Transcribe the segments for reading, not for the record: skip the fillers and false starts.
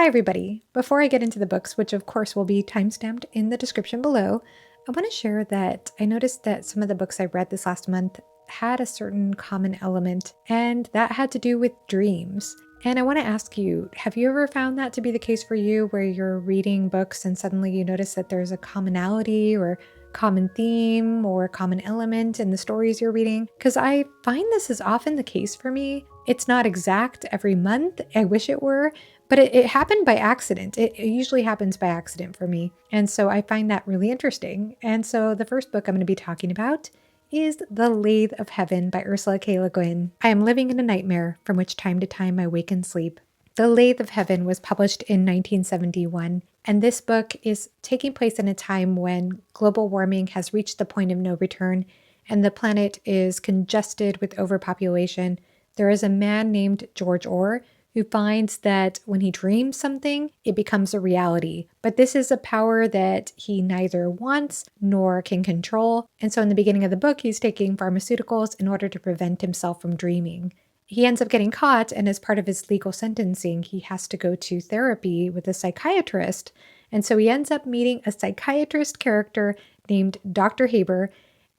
Hi, everybody. Before I get into the books, which of course will be timestamped in the description below, I want to share that I noticed that some of the books I read this last month had a certain common element, and that had to do with dreams. And I want to ask you, have you ever found that to be the case for you, where you're reading books and suddenly you notice that there's a commonality or common theme or common element in the stories you're reading? Because I find this is often the case for me. It's not exact every month. I wish it were, but it happened by accident. It usually happens by accident for me. And so I find that really interesting. And so the first book I'm going to be talking about is The Lathe of Heaven by Ursula K. Le Guin. I am living in a nightmare from which time to time I wake and sleep. The Lathe of Heaven was published in 1971, and this book is taking place in a time when global warming has reached the point of no return and the planet is congested with overpopulation. There is a man named George Orr who finds that when he dreams something, it becomes a reality. But this is a power that he neither wants nor can control. And so in the beginning of the book, he's taking pharmaceuticals in order to prevent himself from dreaming. He ends up getting caught, and as part of his legal sentencing, he has to go to therapy with a psychiatrist. And so he ends up meeting a psychiatrist character named Dr. Haber.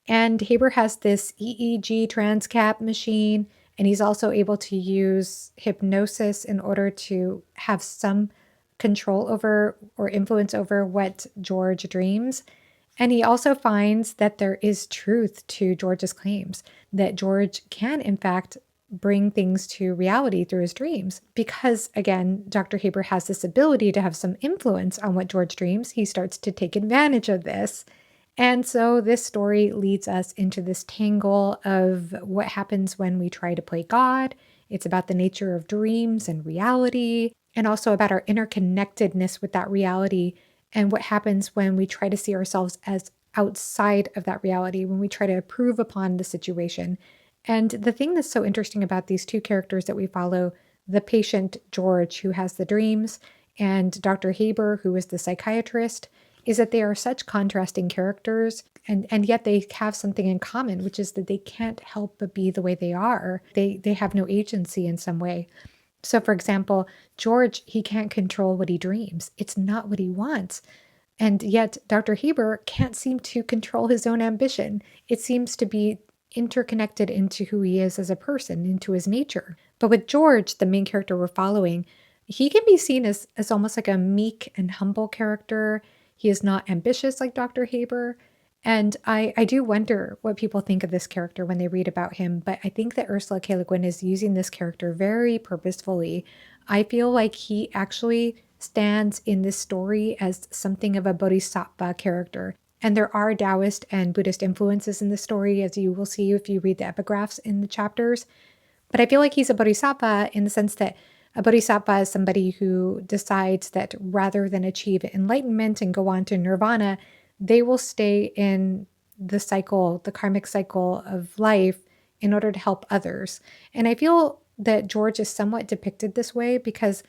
And Haber has this EEG transcap machine, and he's also able to use hypnosis in order to have some control over or influence over what George dreams. And he also finds that there is truth to George's claims, that George can, in fact, bring things to reality through his dreams. Because, again, Dr. Haber has this ability to have some influence on what George dreams, he starts to take advantage of this. And so this story leads us into this tangle of what happens when we try to play God. It's about the nature of dreams and reality, and also about our interconnectedness with that reality and what happens when we try to see ourselves as outside of that reality, when we try to improve upon the situation. And the thing that's so interesting about these two characters that we follow, the patient George, who has the dreams, and Dr. Haber, who is the psychiatrist, is that they are such contrasting characters, and yet they have something in common, which is that they can't help but be the way they are. They have no agency in some way. So, for example, George, he can't control what he dreams. It's not what he wants. And yet Dr. Haber can't seem to control his own ambition. It seems to be interconnected into who he is as a person, into his nature. But with George, the main character we're following, he can be seen as almost like a meek and humble character. He is not ambitious like Dr. Haber. And I do wonder what people think of this character when they read about him, but I think that Ursula K. Le Guin is using this character very purposefully. I feel like he actually stands in this story as something of a bodhisattva character. And there are Taoist and Buddhist influences in the story, as you will see if you read the epigraphs in the chapters. But I feel like he's a bodhisattva in the sense that a bodhisattva is somebody who decides that rather than achieve enlightenment and go on to nirvana, they will stay in the cycle, the karmic cycle of life in order to help others. And I feel that George is somewhat depicted this way because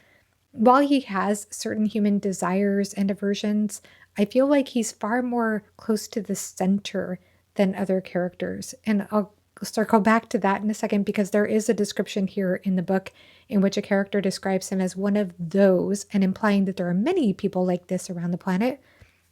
while he has certain human desires and aversions, I feel like he's far more close to the center than other characters. And I'll circle back to that in a second because there is a description here in the book in which a character describes him as one of those, and implying that there are many people like this around the planet,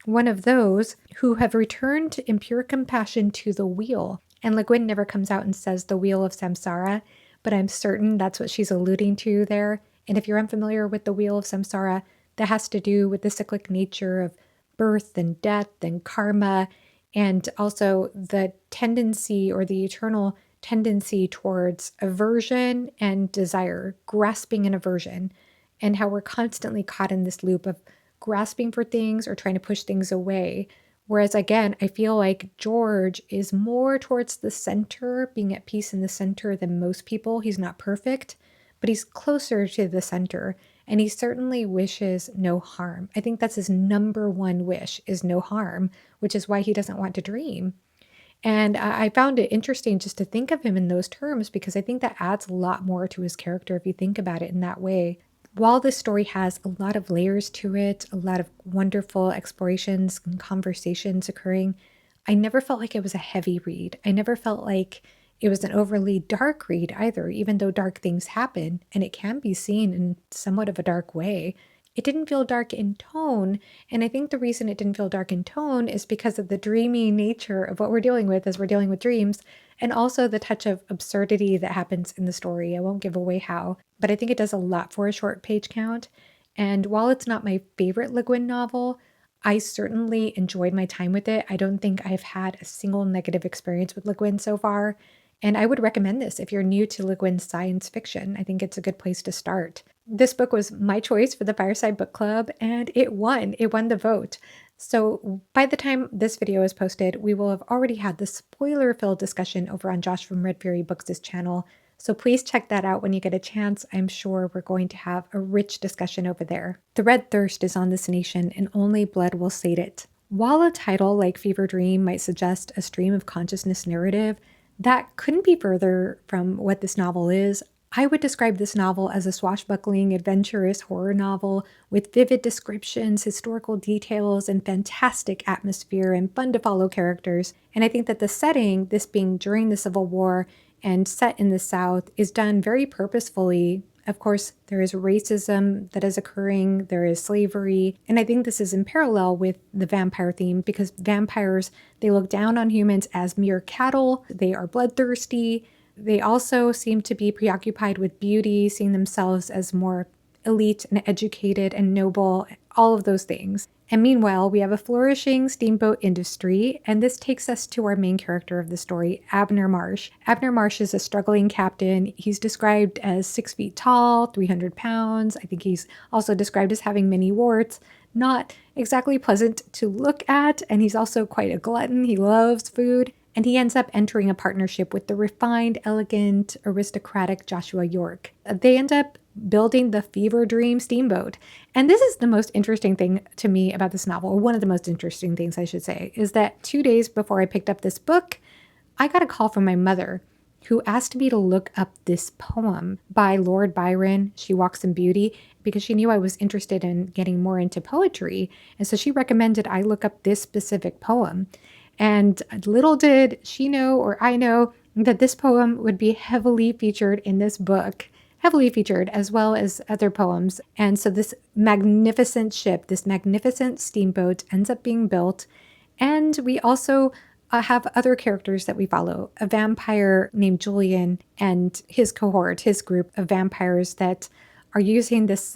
one of those who have returned in pure compassion to the wheel. And Le Guin never comes out and says the wheel of samsara, but I'm certain that's what she's alluding to there. And if you're unfamiliar with the wheel of samsara, that has to do with the cyclic nature of birth and death and karma, and also the tendency or the eternal tendency towards aversion and desire, grasping and aversion, and how we're constantly caught in this loop of grasping for things or trying to push things away. Whereas again, I feel like George is more towards the center, being at peace in the center than most people. He's not perfect, but he's closer to the center, and he certainly wishes no harm. I think that's his number one wish, is no harm, which is why he doesn't want to dream. And I found it interesting just to think of him in those terms because I think that adds a lot more to his character if you think about it in that way. While this story has a lot of layers to it, a lot of wonderful explorations and conversations occurring, I never felt like it was a heavy read. I never felt like it was an overly dark read either, even though dark things happen and it can be seen in somewhat of a dark way. it didn't feel dark in tone. And I think the reason it didn't feel dark in tone is because of the dreamy nature of what we're dealing with as we're dealing with dreams, and also the touch of absurdity that happens in the story. I won't give away how, but I think it does a lot for a short page count. And while it's not my favorite Le Guin novel, I certainly enjoyed my time with it. I don't think I've had a single negative experience with Le Guin so far. And I would recommend this if you're new to Le Guin's science fiction. I think it's a good place to start. This book was my choice for the Fireside Book Club, and it won. It won the vote. So by the time this video is posted, we will have already had the spoiler-filled discussion over on Josh from Red Fury Books' channel. So please check that out when you get a chance. I'm sure we're going to have a rich discussion over there. The red thirst is on this nation, and only blood will sate it. While a title like Fever Dream might suggest a stream of consciousness narrative, that couldn't be further from what this novel is. I would describe this novel as a swashbuckling, adventurous horror novel with vivid descriptions, historical details, and fantastic atmosphere and fun-to-follow characters. And I think that the setting, this being during the Civil War and set in the South, is done very purposefully. Of course, there is racism that is occurring, there is slavery, and I think this is in parallel with the vampire theme because vampires, they look down on humans as mere cattle, they are bloodthirsty. They also seem to be preoccupied with beauty, seeing themselves as more elite and educated and noble, all of those things. And meanwhile, we have a flourishing steamboat industry, and this takes us to our main character of the story, Abner Marsh. Abner Marsh is a struggling captain. He's described as 6 feet tall, 300 pounds. I think he's also described as having many warts. Not exactly pleasant to look at, and he's also quite a glutton. He loves food. And he ends up entering a partnership with the refined, elegant, aristocratic Joshua York. They end up building the Fever Dream steamboat. And this is the most interesting thing to me about this novel, or one of the most interesting things I should say, is that 2 days before I picked up this book, I got a call from my mother who asked me to look up this poem by Lord Byron, She Walks in Beauty, because she knew I was interested in getting more into poetry. And so she recommended I look up this specific poem. And little did she know, or I know, that this poem would be heavily featured in this book, heavily featured, as well as other poems. And so this magnificent ship, this magnificent steamboat ends up being built. And we also have other characters that we follow, a vampire named Julian and his cohort, his group of vampires that are using this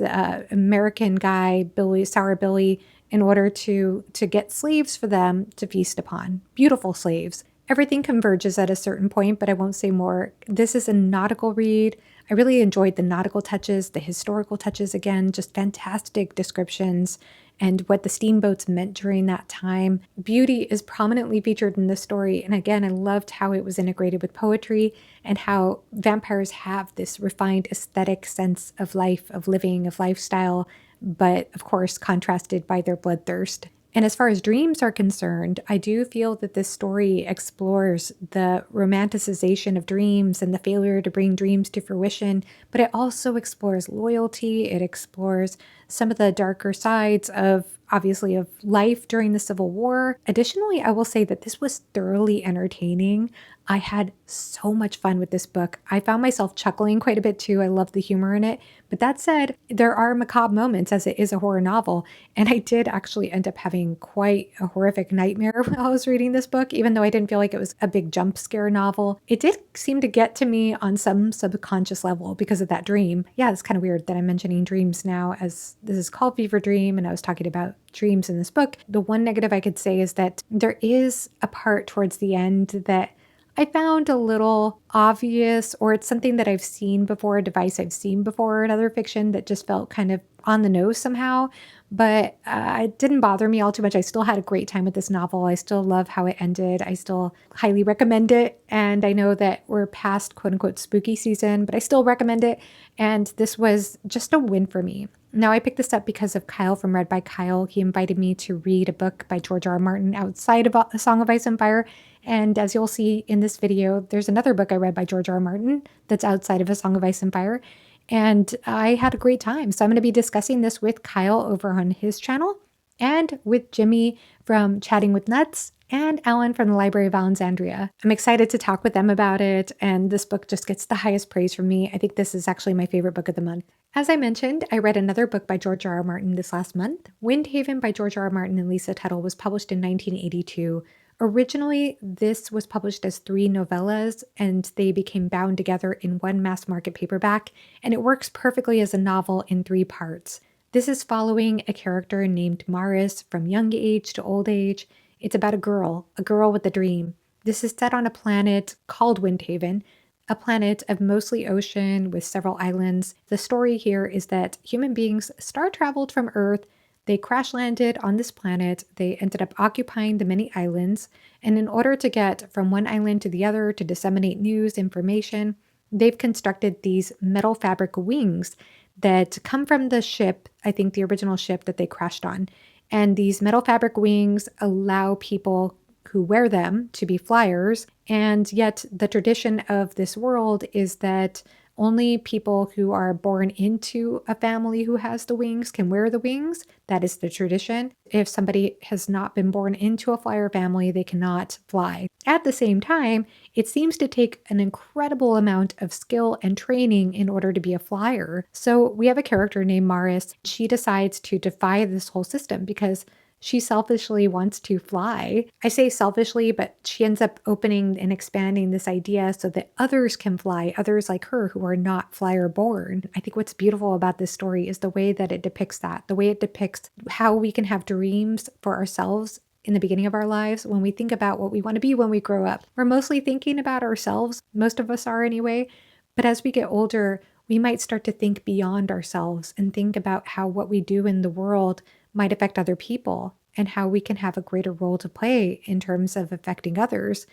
American guy, Billy, Sour Billy, in order to get slaves for them to feast upon. Beautiful slaves. Everything converges at a certain point, but I won't say more. This is a nautical read. I really enjoyed the nautical touches, the historical touches again, just fantastic descriptions and what the steamboats meant during that time. Beauty is prominently featured in this story. And again, I loved how it was integrated with poetry and how vampires have this refined aesthetic sense of life, of living, of lifestyle, but of course contrasted by their bloodthirst. And as far as dreams are concerned, I do feel that this story explores the romanticization of dreams and the failure to bring dreams to fruition, but it also explores loyalty. It explores some of the darker sides of, obviously, of life during the Civil War. Additionally, I will say that this was thoroughly entertaining. I had so much fun with this book. I found myself chuckling quite a bit too. I love the humor in it. But that said, there are macabre moments as it is a horror novel. And I did actually end up having quite a horrific nightmare while I was reading this book, even though I didn't feel like it was a big jump scare novel. It did seem to get to me on some subconscious level because of that dream. Yeah, it's kind of weird that I'm mentioning dreams now, as this is called Fever Dream and I was talking about dreams in this book. The one negative I could say is that there is a part towards the end that I found a little obvious, or it's something that I've seen before, a device I've seen before in other fiction that just felt kind of on the nose somehow, but it didn't bother me all too much. I still had a great time with this novel. I still love how it ended. I still highly recommend it. And I know that we're past quote unquote spooky season, but I still recommend it. And this was just a win for me. Now, I picked this up because of Kyle from Read by Kyle. He invited me to read a book by George R.R. Martin outside of A Song of Ice and Fire. And as you'll see in this video, there's another book I read by George R.R. Martin that's outside of A Song of Ice and Fire. And I had a great time. So I'm going to be discussing this with Kyle over on his channel and with Jimmy from Chatting with Nuts and Alan from the Library of Alexandria. I'm excited to talk with them about it, and this book just gets the highest praise from me. I think this is actually my favorite book of the month. As I mentioned, I read another book by George R. R. Martin this last month. Windhaven by George R. R. Martin and Lisa Tuttle was published in 1982. Originally, this was published as 3 novellas, and they became bound together in one mass market paperback, and it works perfectly as a novel in 3 parts. This is following a character named Maris from young age to old age. It's about a girl with a dream. This is set on a planet called Windhaven, a planet of mostly ocean with several islands. The story here is that human beings star traveled from Earth. They crash landed on this planet. They ended up occupying the many islands. And in order to get from one island to the other to disseminate news, information, they've constructed these metal fabric wings that come from the ship, I think the original ship that they crashed on. And these metal fabric wings allow people who wear them to be flyers. And yet, the tradition of this world is that only people who are born into a family who has the wings can wear the wings. That is the tradition. If somebody has not been born into a flyer family, they cannot fly. At the same time, it seems to take an incredible amount of skill and training in order to be a flyer. So we have a character named Maris. She decides to defy this whole system because she selfishly wants to fly. I say selfishly, but she ends up opening and expanding this idea so that others can fly, others like her who are not flyer born. I think what's beautiful about this story is the way that it depicts that, the way it depicts how we can have dreams for ourselves in the beginning of our lives. When we think about what we want to be when we grow up, we're mostly thinking about ourselves. Most of us are anyway. But as we get older, we might start to think beyond ourselves and think about how what we do in the world might affect other people and how we can have a greater role to play in terms of affecting others.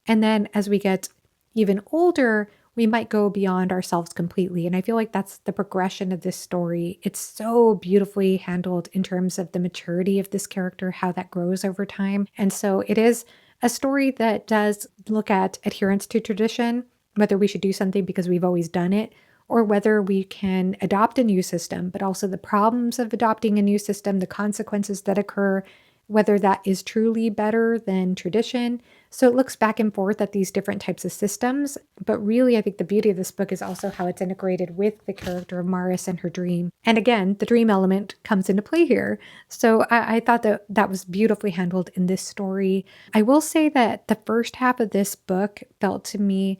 And then as we get even older, we might go beyond ourselves completely. And I feel like that's the progression of this story. It's so beautifully handled in terms of the maturity of this character, how that grows over time. And so it is a story that does look at adherence to tradition, whether we should do something because we've always done it, or whether we can adopt a new system, but also the problems of adopting a new system, the consequences that occur, whether that is truly better than tradition. So it looks back and forth at these different types of systems. But really, I think the beauty of this book is also how it's integrated with the character of Maris and her dream. And again, the dream element comes into play here. So I thought that that was beautifully handled in this story. I will say that the first half of this book felt to me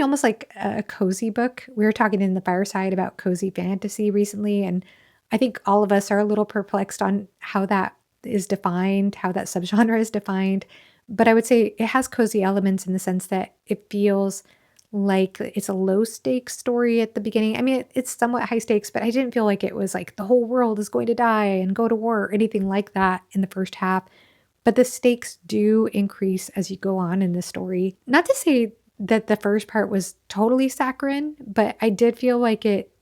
almost like a cozy book. We were talking in the fireside about cozy fantasy recently, and I think all of us are a little perplexed on how that is defined, how that subgenre is defined. But I would say it has cozy elements in the sense that it feels like it's a low stakes story at the beginning. I mean, it's somewhat high stakes, but I didn't feel like it was like the whole world is going to die and go to war or anything like that in the first half. But the stakes do increase as you go on in the story. Not to say that the first part was totally saccharine, but I did feel like it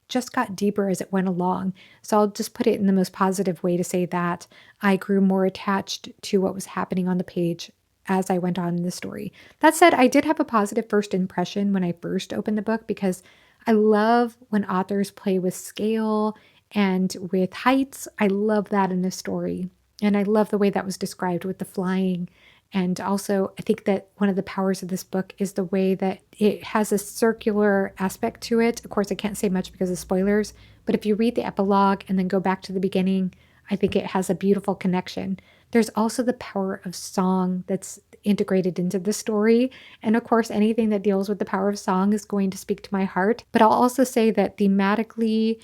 just got deeper as it went along. So I'll just put it in the most positive way to say that I grew more attached to what was happening on the page as I went on in the story. That said, I did have a positive first impression when I first opened the book because I love when authors play with scale and with heights. I love that in a story. And I love the way that was described with the flying. And also, I think that one of the powers of this book is the way that it has a circular aspect to it. Of course, I can't say much because of spoilers, but if you read the epilogue and then go back to the beginning, I think it has a beautiful connection. There's also the power of song that's integrated into the story. And of course, anything that deals with the power of song is going to speak to my heart. But I'll also say that thematically,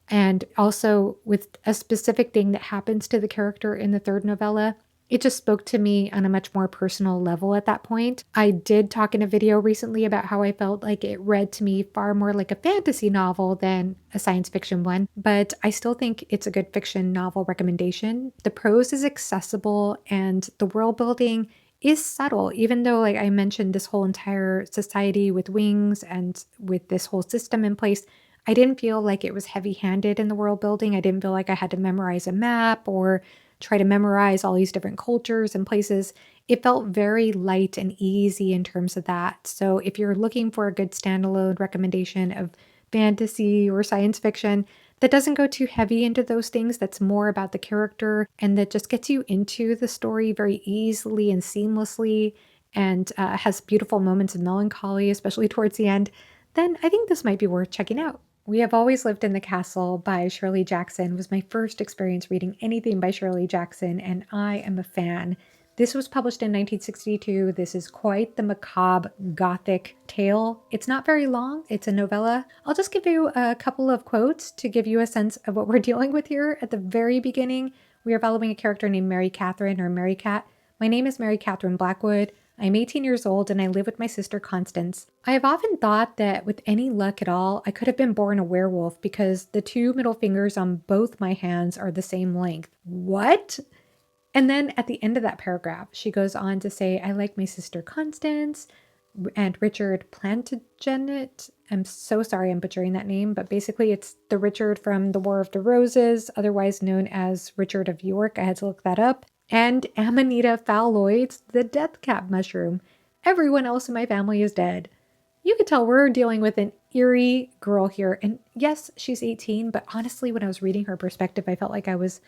and also with a specific thing that happens to the character in the third novella, it just spoke to me on a much more personal level at that point. I did talk in a video recently about how I felt like it read to me far more like a fantasy novel than a science fiction one, but I still think it's a good fiction novel recommendation. The prose is accessible and the world building is subtle, even though, like I mentioned, this whole entire society with wings and with this whole system in place, I didn't feel like it was heavy-handed in the world building. I didn't feel like I had to memorize a map or try to memorize all these different cultures and places. It felt very light and easy in terms of that. So if you're looking for a good standalone recommendation of fantasy or science fiction, that doesn't go too heavy into those things, that's more about the character and that just gets you into the story very easily and seamlessly and has beautiful moments of melancholy, especially towards the end, then I think this might be worth checking out. We Have Always Lived in the Castle by Shirley Jackson was my first experience reading anything by Shirley Jackson, and I am a fan. This was published in 1962. This is quite the macabre gothic tale. It's not very long. It's a novella. I'll just give you a couple of quotes to give you a sense of what we're dealing with here. At the very beginning, we are following a character named Mary Catherine, or Mary Cat. My name is Mary Catherine Blackwood. I'm 18 years old and I live with my sister Constance. I have often thought that with any luck at all, I could have been born a werewolf because the two middle fingers on both my hands are the same length. What? And then at the end of that paragraph, she goes on to say, I like my sister Constance and Richard Plantagenet. I'm so sorry I'm butchering that name, but basically it's the Richard from the War of the Roses, otherwise known as Richard of York. I had to look that up. And Amanita phalloides, the death cap mushroom. Everyone else in my family is dead. You could tell we're dealing with an eerie girl here. And yes, she's 18, but honestly, when I was reading her perspective, I felt like I was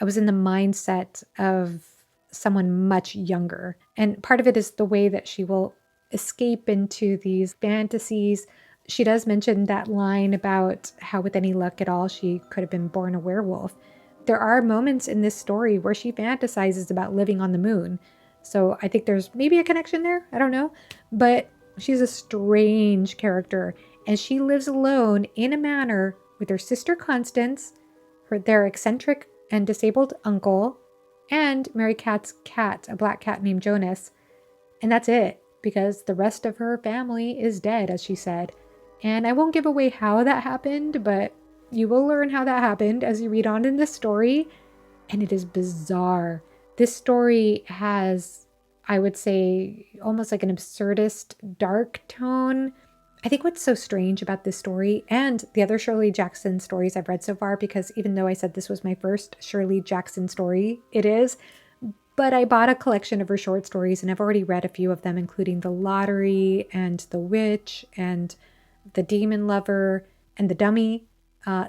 in the mindset of someone much younger. And part of it is the way that she will escape into these fantasies. She does mention that line about how with any luck at all, she could have been born a werewolf. There are moments in this story where she fantasizes about living on the moon. So I think there's maybe a connection there. I don't know. But she's a strange character. And she lives alone in a manor with her sister Constance, their eccentric and disabled uncle, and Mary Cat's cat, a black cat named Jonas. And that's it, because the rest of her family is dead, as she said. And I won't give away how that happened, but you will learn how that happened as you read on in this story, and it is bizarre. This story has, I would say, almost like an absurdist, dark tone. I think what's so strange about this story and the other Shirley Jackson stories I've read so far, because even though I said this was my first Shirley Jackson story, it is, but I bought a collection of her short stories and I've already read a few of them, including The Lottery and The Witch and The Demon Lover and The Dummy.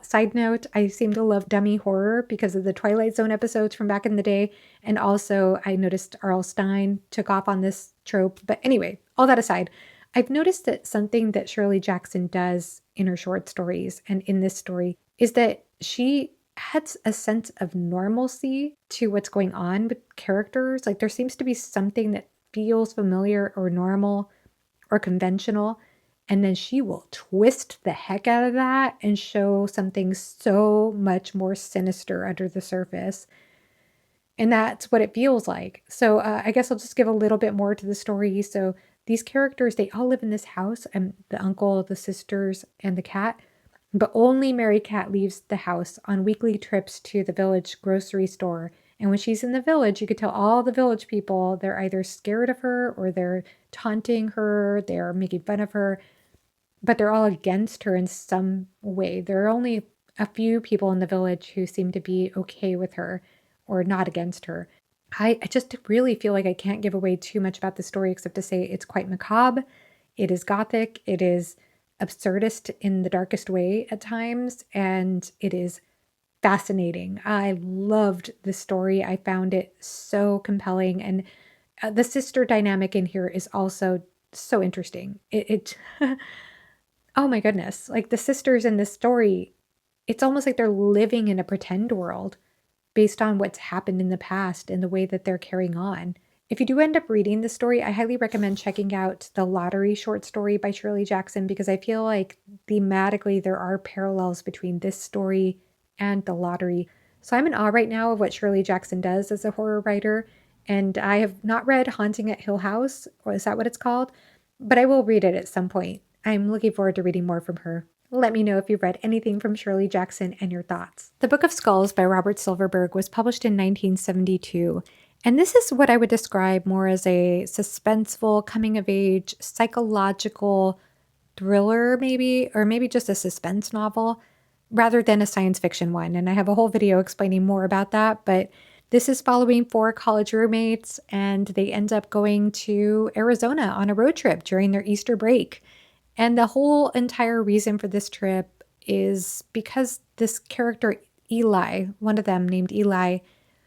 Side note, I seem to love dummy horror because of the Twilight Zone episodes from back in the day. And also I noticed R.L. Stine took off on this trope. But anyway, all that aside, I've noticed that something that Shirley Jackson does in her short stories and in this story is that she adds a sense of normalcy to what's going on with characters. Like there seems to be something that feels familiar or normal or conventional. And then she will twist the heck out of that and show something so much more sinister under the surface. And that's what it feels like. So I guess I'll just give a little bit more to the story. So these characters, they all live in this house, and the uncle, the sisters, and the cat. But only Mary Cat leaves the house on weekly trips to the village grocery store. And when she's in the village, you could tell all the village people, they're either scared of her or they're taunting her, they're making fun of her, but they're all against her in some way. There are only a few people in the village who seem to be okay with her or not against her. I just really feel like I can't give away too much about the story except to say it's quite macabre. It is gothic. It is absurdist in the darkest way at times, and it is fascinating. I loved the story. I found it so compelling, and the sister dynamic in here is also so interesting. Oh my goodness, like the sisters in this story, it's almost like they're living in a pretend world based on what's happened in the past and the way that they're carrying on. If you do end up reading the story, I highly recommend checking out The Lottery short story by Shirley Jackson, because I feel like thematically there are parallels between this story and The Lottery. So I'm in awe right now of what Shirley Jackson does as a horror writer, and I have not read Haunting at Hill House, or is that what it's called? But I will read it at some point. I'm looking forward to reading more from her. Let me know if you've read anything from Shirley Jackson and your thoughts. The Book of Skulls by Robert Silverberg was published in 1972, and this is what I would describe more as a suspenseful, coming-of-age, psychological thriller maybe, or maybe just a suspense novel, rather than a science fiction one. And I have a whole video explaining more about that, but this is following 4 college roommates, and they end up going to Arizona on a road trip during their Easter break. And the whole entire reason for this trip is because this character, Eli, one of them named Eli,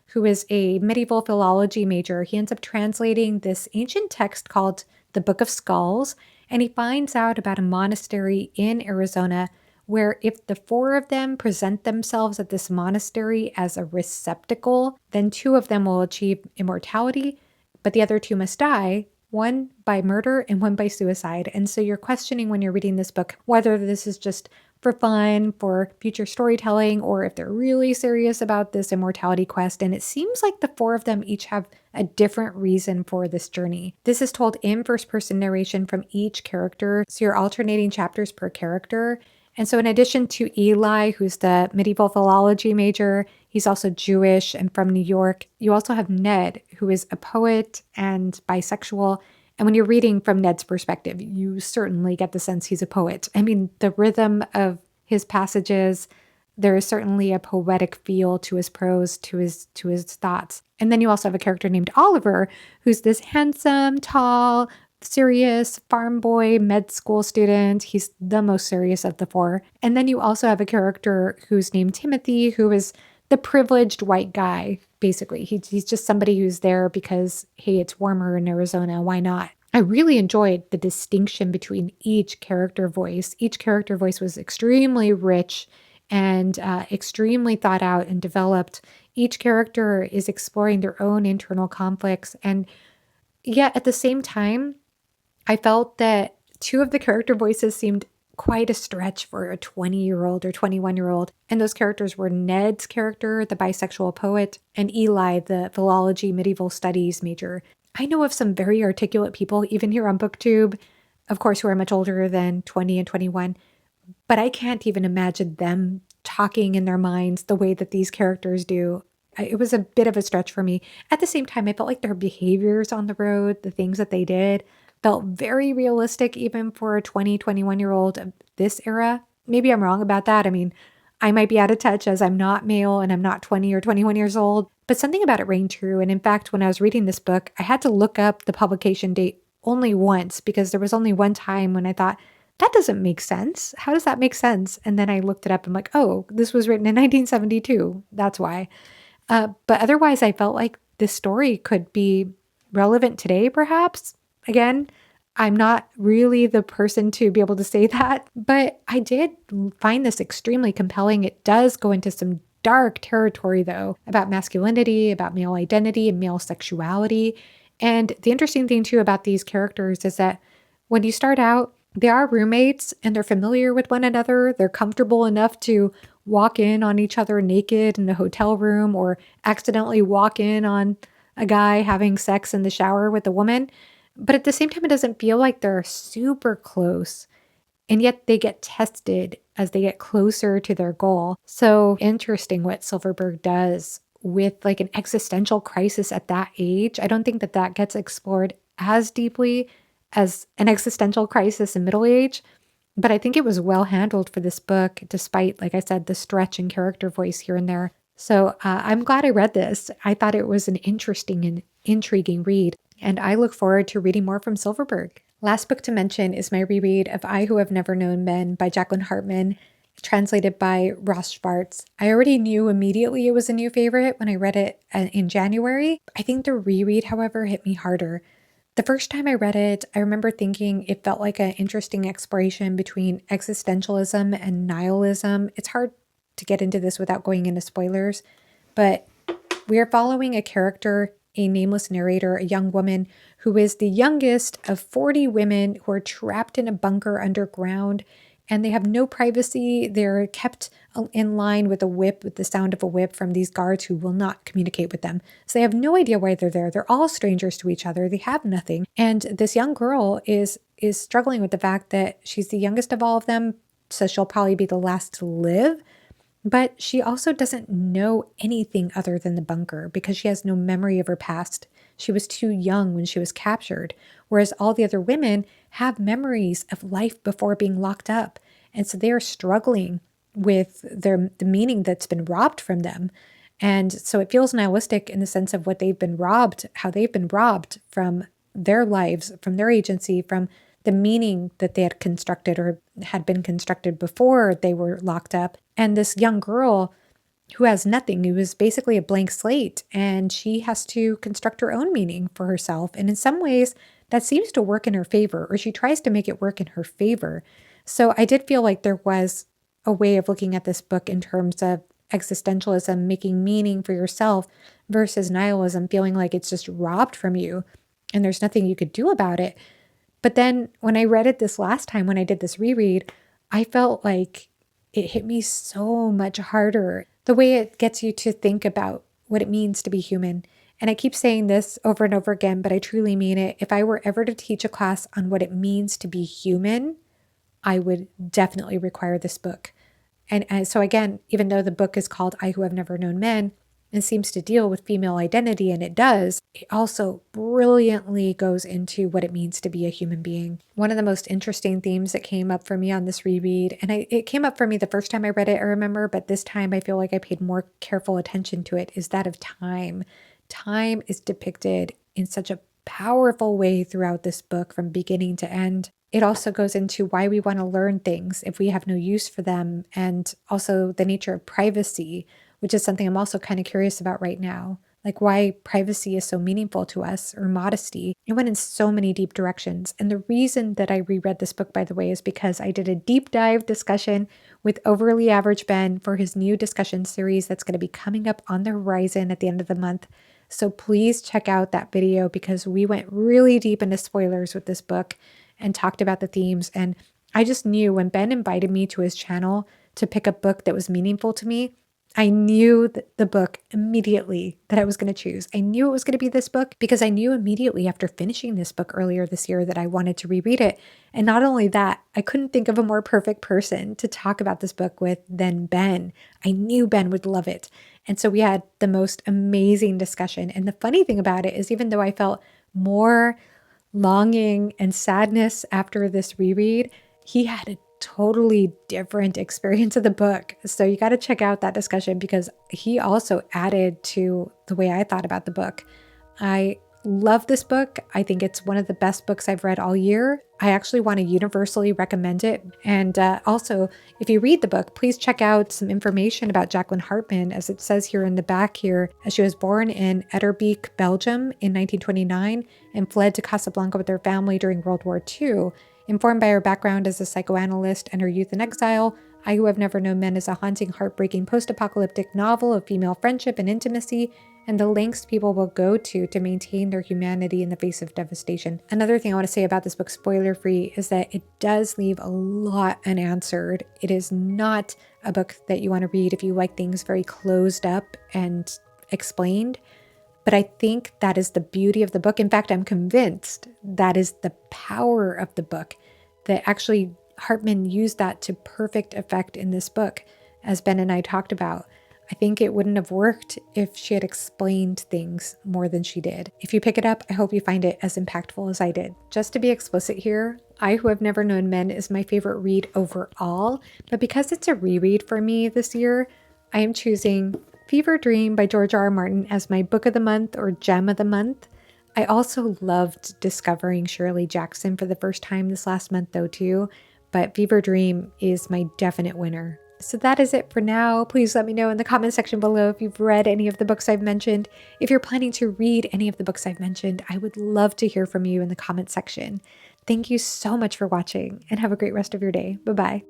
who is a medieval philology major, he ends up translating this ancient text called the Book of Skulls, and he finds out about a monastery in Arizona where if the four of them present themselves at this monastery as a receptacle, then two of them will achieve immortality, but the other two must die, one by murder and one by suicide. And so you're questioning when you're reading this book whether this is just for fun, for future storytelling, or if they're really serious about this immortality quest. And it seems like the four of them each have a different reason for this journey. This is told in first-person narration from each character, so you're alternating chapters per character. And so in addition to Eli, who's the medieval philology major, he's also Jewish and from New York, you also have Ned, who is a poet and bisexual. And when you're reading from Ned's perspective, you certainly get the sense he's a poet. I mean, the rhythm of his passages, there is certainly a poetic feel to his prose, to his thoughts. And then you also have a character named Oliver, who's this handsome, tall, serious farm boy, med school student. He's the most serious of the four. And then you also have a character who's named Timothy, who is the privileged white guy, basically. He's just somebody who's there because, hey, it's warmer in Arizona. Why not? I really enjoyed the distinction between each character voice. Each character voice was extremely rich and extremely thought out and developed. Each character is exploring their own internal conflicts. And yet at the same time, I felt that two of the character voices seemed quite a stretch for a 20-year-old or 21-year-old. And those characters were Ned's character, the bisexual poet, and Eli, the philology medieval studies major. I know of some very articulate people, even here on BookTube, of course, who are much older than 20 and 21, but I can't even imagine them talking in their minds the way that these characters do. It was a bit of a stretch for me. At the same time, I felt like their behaviors on the road, the things that they did, felt very realistic even for a 20, 21-year-old of this era. Maybe I'm wrong about that. I mean, I might be out of touch as I'm not male and I'm not 20 or 21 years old, but something about it rang true. And in fact, when I was reading this book, I had to look up the publication date only once because there was only one time when I thought, that doesn't make sense. How does that make sense? And then I looked it up and I'm like, oh, this was written in 1972. That's why. But otherwise, I felt like this story could be relevant today, perhaps. Again, I'm not really the person to be able to say that, but I did find this extremely compelling. It does go into some dark territory, though, about masculinity, about male identity, and male sexuality. And the interesting thing, too, about these characters is that when you start out, they are roommates and they're familiar with one another. They're comfortable enough to walk in on each other naked in a hotel room or accidentally walk in on a guy having sex in the shower with a woman. But at the same time, it doesn't feel like they're super close. And yet they get tested as they get closer to their goal. So interesting what Silverberg does with like an existential crisis at that age. I don't think that that gets explored as deeply as an existential crisis in middle age. But I think it was well handled for this book, despite, like I said, the stretch in character voice here and there. So I'm glad I read this. I thought it was an interesting and intriguing read. And I look forward to reading more from Silverberg. Last book to mention is my reread of I Who Have Never Known Men by Jacqueline Harpman, translated by Ross Schwartz. I already knew immediately it was a new favorite when I read it in January. I think the reread, however, hit me harder. The first time I read it, I remember thinking it felt like an interesting exploration between existentialism and nihilism. It's hard to get into this without going into spoilers, but we are following a character, a nameless narrator, a young woman who is the youngest of 40 women who are trapped in a bunker underground, and they have no privacy. They're kept in line with a whip, with the sound of a whip from these guards who will not communicate with them. So they have no idea why they're there. They're all strangers to each other. They have nothing. And this young girl is struggling with the fact that she's the youngest of all of them, so she'll probably be the last to live. But she also doesn't know anything other than the bunker because she has no memory of her past. She was too young when she was captured, whereas all the other women have memories of life before being locked up. And so they are struggling with the meaning that's been robbed from them. And so it feels nihilistic in the sense of what they've been robbed, how they've been robbed from their lives, from their agency, from the meaning that they had constructed or had been constructed before they were locked up. And this young girl who has nothing, who is basically a blank slate, and she has to construct her own meaning for herself. And in some ways, that seems to work in her favor, or she tries to make it work in her favor. So I did feel like there was a way of looking at this book in terms of existentialism, making meaning for yourself, versus nihilism, feeling like it's just robbed from you and there's nothing you could do about it. But then when I read it this last time, when I did this reread, I felt like it hit me so much harder. The way it gets you to think about what it means to be human. And I keep saying this over and over again, but I truly mean it. If I were ever to teach a class on what it means to be human, I would definitely require this book. And so again, even though the book is called I Who Have Never Known Men and seems to deal with female identity, and it does, it also brilliantly goes into what it means to be a human being. One of the most interesting themes that came up for me on this reread, and it came up for me the first time I read it, I remember, but this time I feel like I paid more careful attention to it, is that of time. Time is depicted in such a powerful way throughout this book from beginning to end. It also goes into why we want to learn things if we have no use for them, and also the nature of privacy, which is something I'm also kind of curious about right now, like why privacy is so meaningful to us, or modesty. It went in so many deep directions. And the reason that I reread this book, by the way, is because I did a deep dive discussion with Overly Average Ben for his new discussion series that's going to be coming up on the horizon at the end of the month. So please check out that video, because we went really deep into spoilers with this book and talked about the themes. And I just knew when Ben invited me to his channel to pick a book that was meaningful to me, I knew the book immediately that I was going to choose. I knew it was going to be this book because I knew immediately after finishing this book earlier this year that I wanted to reread it. And not only that, I couldn't think of a more perfect person to talk about this book with than Ben. I knew Ben would love it. And so we had the most amazing discussion. And the funny thing about it is, even though I felt more longing and sadness after this reread, he had a totally different experience of the book. So you got to check out that discussion, because he also added to the way I thought about the book. I love this book. I think it's one of the best books I've read all year. I actually want to universally recommend it. And also, if you read the book, please check out some information about Jacqueline Harpman, as it says here in the back here, as she was born in Etterbeek, Belgium in 1929 and fled to Casablanca with her family during World War II. Informed by her background as a psychoanalyst and her youth in exile, I Who Have Never Known Men is a haunting, heartbreaking, post-apocalyptic novel of female friendship and intimacy, and the lengths people will go to maintain their humanity in the face of devastation. Another thing I want to say about this book, spoiler-free, is that it does leave a lot unanswered. It is not a book that you want to read if you like things very closed up and explained. But I think that is the beauty of the book. In fact, I'm convinced that is the power of the book, that actually Harpman used that to perfect effect in this book, as Ben and I talked about. I think it wouldn't have worked if she had explained things more than she did. If you pick it up, I hope you find it as impactful as I did. Just to be explicit here, I Who Have Never Known Men is my favorite read overall, but because it's a reread for me this year, I am choosing Fever Dream by George R.R. Martin as my book of the month, or gem of the month. I also loved discovering Shirley Jackson for the first time this last month though too, but Fever Dream is my definite winner. So that is it for now. Please let me know in the comment section below if you've read any of the books I've mentioned. If you're planning to read any of the books I've mentioned, I would love to hear from you in the comment section. Thank you so much for watching, and have a great rest of your day. Bye-bye.